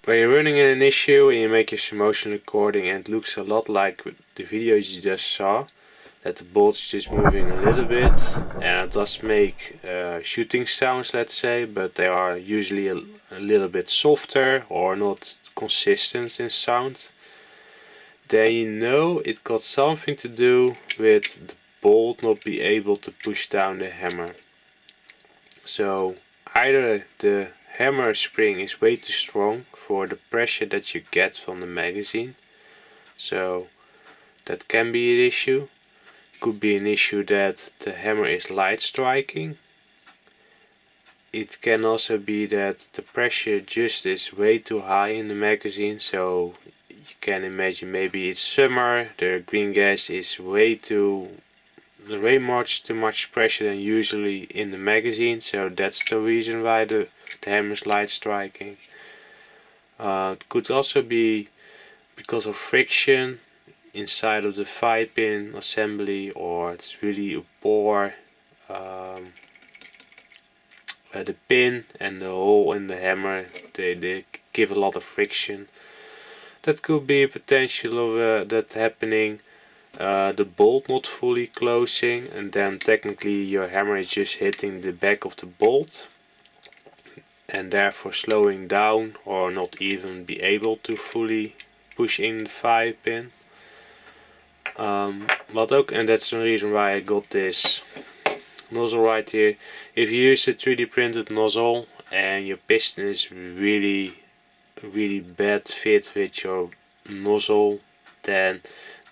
When you're running in an issue and you make your slow motion recording and it looks a lot like the videos you just saw, that the bolt's just moving a little bit, and it does make shooting sounds, let's say, but they are usually a little bit softer or not consistent in sound, then you know it got something to do with the bolt not be able to push down the hammer. So either the hammer spring is way too strong for the pressure that you get from the magazine, so that can be an issue. Could be an issue that the hammer is light striking. It can also be that the pressure just is way too high in the magazine, so you can imagine maybe it's summer, the green gas is way too much pressure than usually in the magazine, so that's the reason why the hammer is light striking. It could also be because of friction inside of the 5-pin assembly, or it's really a poor the pin and the hole in the hammer, they give a lot of friction. That could be a potential of that happening. The bolt not fully closing, and then technically your hammer is just hitting the back of the bolt and therefore slowing down or not even be able to fully push in the 5-pin. And that's the reason why I got this nozzle right here. If you use a 3D printed nozzle and your piston is really bad fit with your nozzle, then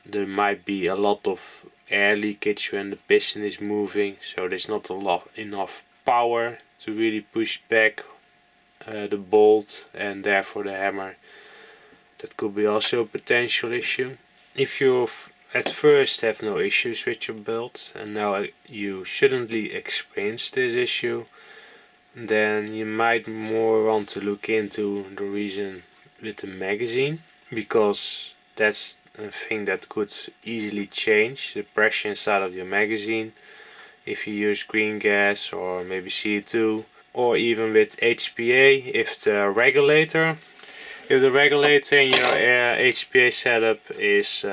there might be a lot of air leakage when the piston is moving, so there's not enough power to really push back the bolt and therefore the hammer. That could be also a potential issue. If you at first have no issues with your build and now you suddenly experience this issue, then you might more want to look into the reason with the magazine, because that's a thing that could easily change the pressure inside of your magazine if you use green gas or maybe CO2, or even with HPA if the regulator in your HPA setup is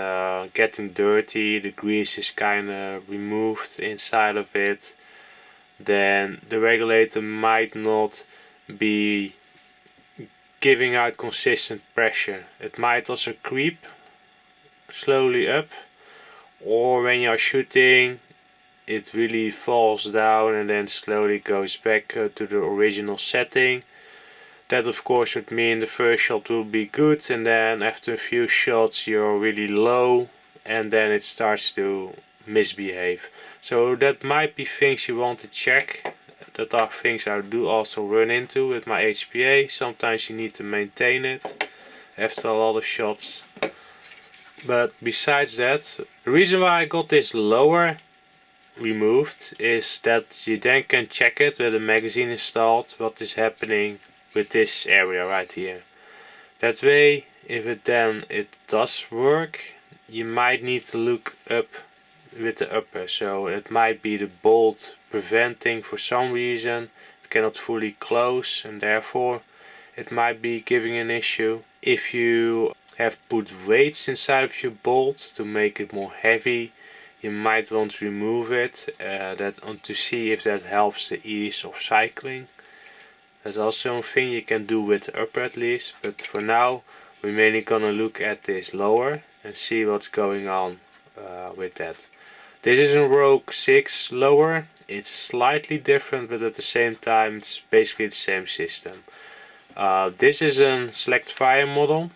getting dirty, the grease is kinda removed inside of it, then the regulator might not be giving out consistent pressure. It might also creep slowly up, or when you're shooting it really falls down and then slowly goes back to the original setting. That of course would mean the first shot will be good, and then after a few shots you're really low and then it starts to misbehave. So that might be things you want to check. That are things I do also run into with my HPA. Sometimes you need to maintain it after a lot of shots. But besides that, the reason why I got this lower removed is that you then can check it with the magazine installed, what is happening with this area right here. That way, if it does work, you might need to look up with the upper. So it might be the bolt preventing for some reason, it cannot fully close, and therefore it might be giving an issue. If you have put weights inside of your bolt to make it more heavy, you might want to remove it to see if that helps the ease of cycling. That's also a thing you can do with the upper at least, but for now we're mainly gonna look at this lower and see what's going on with that. This is a rogue-6 lower. It's slightly different, but at the same time it's basically the same system. This is a select fire model,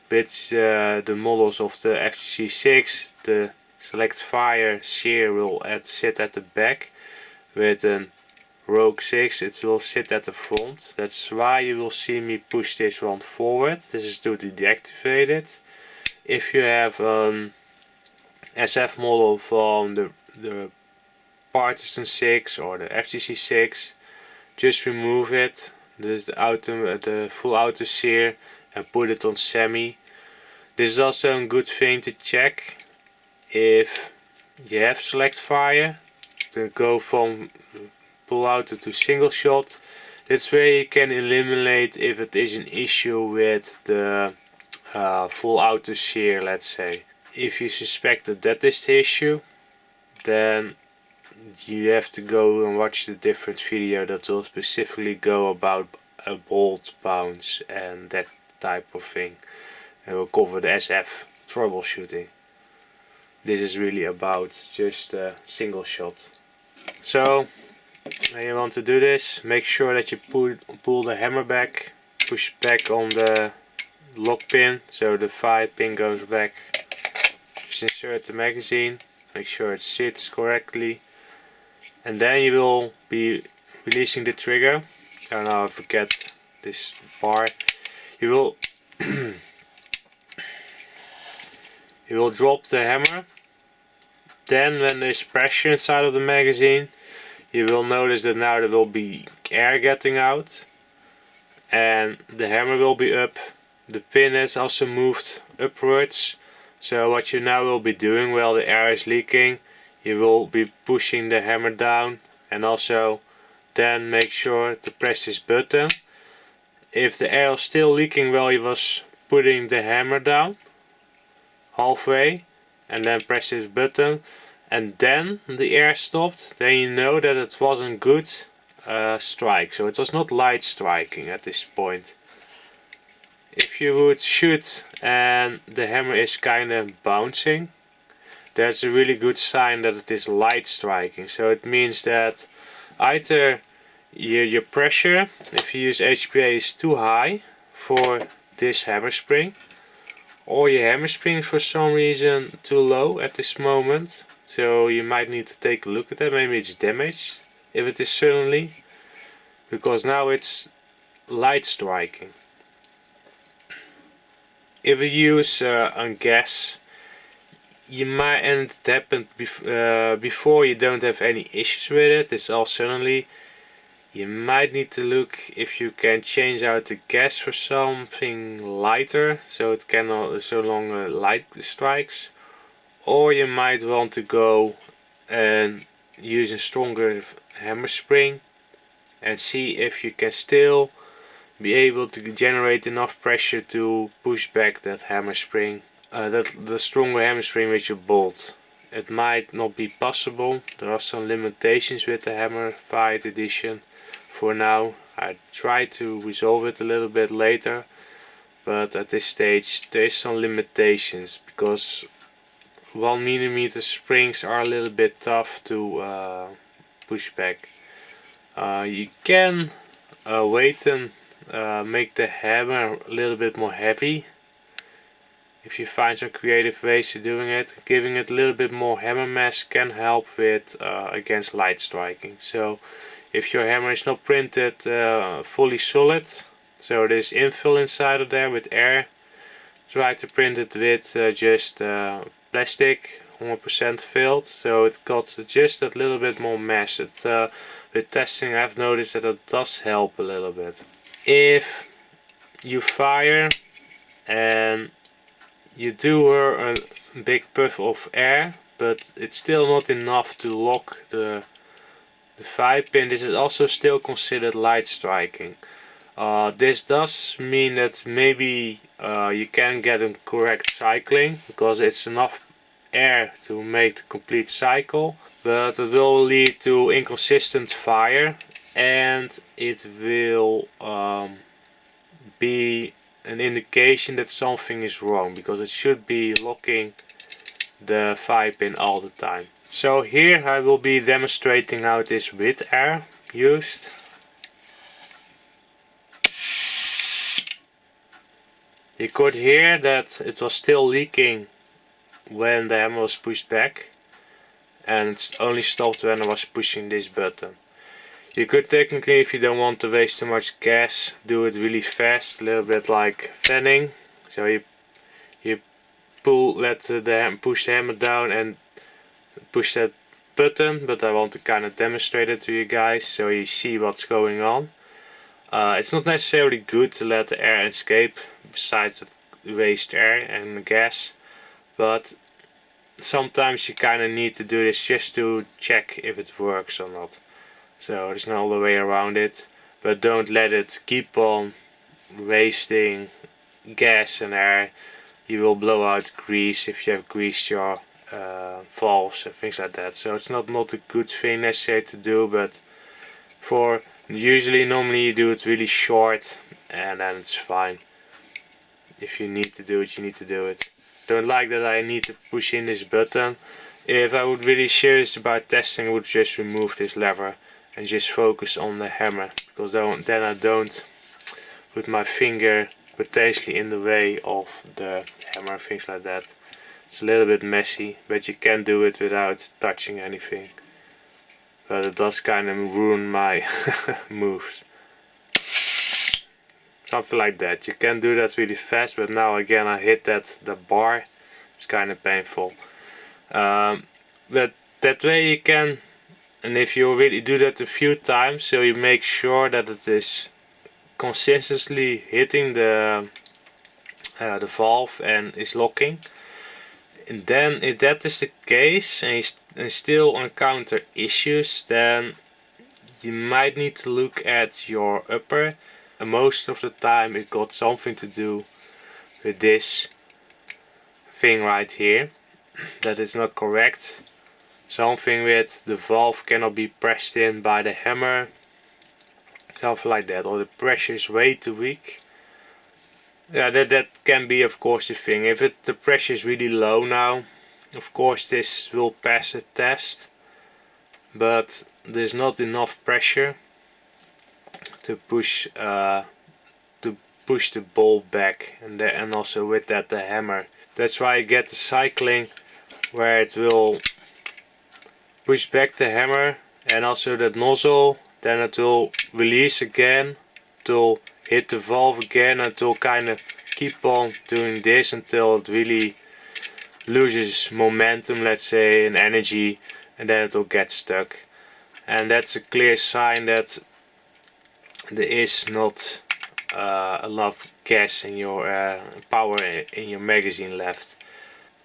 which the models of the FGC-6, the select fire sear will sit at the back. With a rogue-6 it will sit at the front. That's why you will see me push this one forward. This is to deactivate it. If you have SF model from the partisan-6 or the FGC-6, just remove it. This is the full auto sear, and put it on semi. This is also a good thing to check if you have select fire, to go from full auto to single shot, That's where you can eliminate if it is an issue with the full auto shear, let's say. If you suspect that that is the issue, then you have to go and watch the different video that will specifically go about a bolt bounce and that type of thing. And we'll cover the SF troubleshooting. This is really about just a single shot. So when you want to do this, make sure that you pull the hammer back, push back on the lock pin so the fire pin goes back. Just insert the magazine, make sure it sits correctly, and then you will be releasing the trigger. Oh no, I forget this bar. You will you will drop the hammer. Then when there's pressure inside of the magazine, you will notice that now there will be air getting out and the hammer will be up. The pin has also moved upwards. So what you now will be doing while the air is leaking, you will be pushing the hammer down, and also then make sure to press this button. If the air is still leaking while you was putting the hammer down halfway, and then press this button and then the air stopped, then you know that it wasn't good strike. So it was not light striking at this point. If you would shoot and the hammer is kind of bouncing, that's a really good sign that it is light striking. So it means that either your pressure, if you use HPA, is too high for this hammer spring, or your hammer spring is for some reason too low at this moment. So you might need to take a look at that. Maybe it's damaged if it is suddenly, because now it's light striking. If you use on gas, you might, and it happened before, you don't have any issues with it, it's all suddenly, you might need to look if you can change out the gas for something lighter, so it cannot so longer light strikes. Or you might want to go and use a stronger hammer spring and see if you can still be able to generate enough pressure to push back that hammer spring, the stronger hammer spring with your bolt. It might not be possible. There are some limitations with the Hammer Fight edition for now. I try to resolve it a little bit later, but at this stage there is some limitations because 1mm springs are a little bit tough to push back. You can weight and make the hammer a little bit more heavy. If you find some creative ways of doing it, giving it a little bit more hammer mass can help with against light striking. So if your hammer is not printed fully solid, so there's infill inside of there with air, try to print it with just plastic 100% filled, so it got just a little bit more mass. With testing I've noticed that it does help a little bit. If you fire and you do hear a big puff of air, but it's still not enough to lock the 5-pin, this is also still considered light striking. This does mean that maybe you can get a correct cycling because it's enough air to make the complete cycle, but it will lead to inconsistent fire and it will be an indication that something is wrong, because it should be locking the 5-pin all the time. So here I will be demonstrating how it is with air used. You could hear that it was still leaking when the hammer was pushed back, and it only stopped when I was pushing this button. You could technically, if you don't want to waste too much gas, do it really fast, a little bit like fanning. So you push the hammer down and push that button, but I want to kind of demonstrate it to you guys so you see what's going on. It's not necessarily good to let the air escape, besides the waste air and the gas, but sometimes you kind of need to do this just to check if it works or not. So there's no other way around it. but don't let it keep on wasting gas and air. You will blow out grease if you have greased your valves and things like that. So it's not a good thing necessary to do, but for normally you do it really short and then it's fine. If you need to do it, you need to do it. Don't like that I need to push in this button. If I would really serious about testing, I would just remove this lever and just focus on the hammer, because then I don't put my finger potentially in the way of the hammer, things like that. It's a little bit messy, but you can do it without touching anything. But it does kind of ruin my moves. Something like that. You can do that really fast, but now again I hit the bar. It's kind of painful. But that way you can, and if you really do that a few times, so you make sure that it is consistently hitting the valve and is locking. And then if that is the case and you still encounter issues, then you might need to look at your upper. And most of the time it got something to do with this thing right here, that is not correct. Something with the valve cannot be pressed in by the hammer, something like that, or the pressure is way too weak. Yeah, that can be of course the thing. If the pressure is really low now, of course this will pass the test, but there's not enough pressure to push the ball back, and also with that the hammer. That's why you get the cycling where it will push back the hammer and also that nozzle, then it will release again, it will hit the valve again, and it will kind of keep on doing this until it really loses momentum, let's say, and energy, and then it will get stuck. And that's a clear sign that there is not enough gas in your power in your magazine left.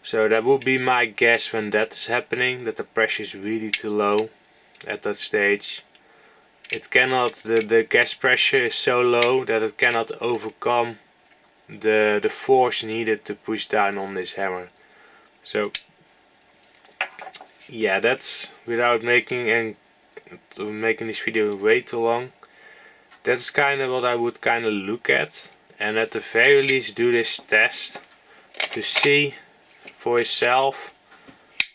So that would be my guess when that is happening, that the pressure is really too low at that stage. It cannot, the gas pressure is so low that it cannot overcome the force needed to push down on this hammer. So yeah, that's, without making this video way too long, that's kind of what I would kind of look at, and at the very least do this test to see for yourself,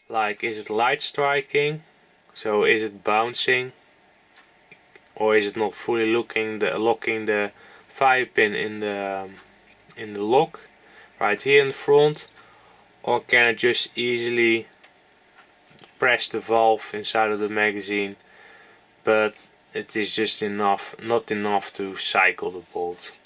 like, is it light striking, so is it bouncing, or is it not fully locking the fire pin in the lock right here in the front, or can I just easily press the valve inside of the magazine, but it is just not enough to cycle the bolt.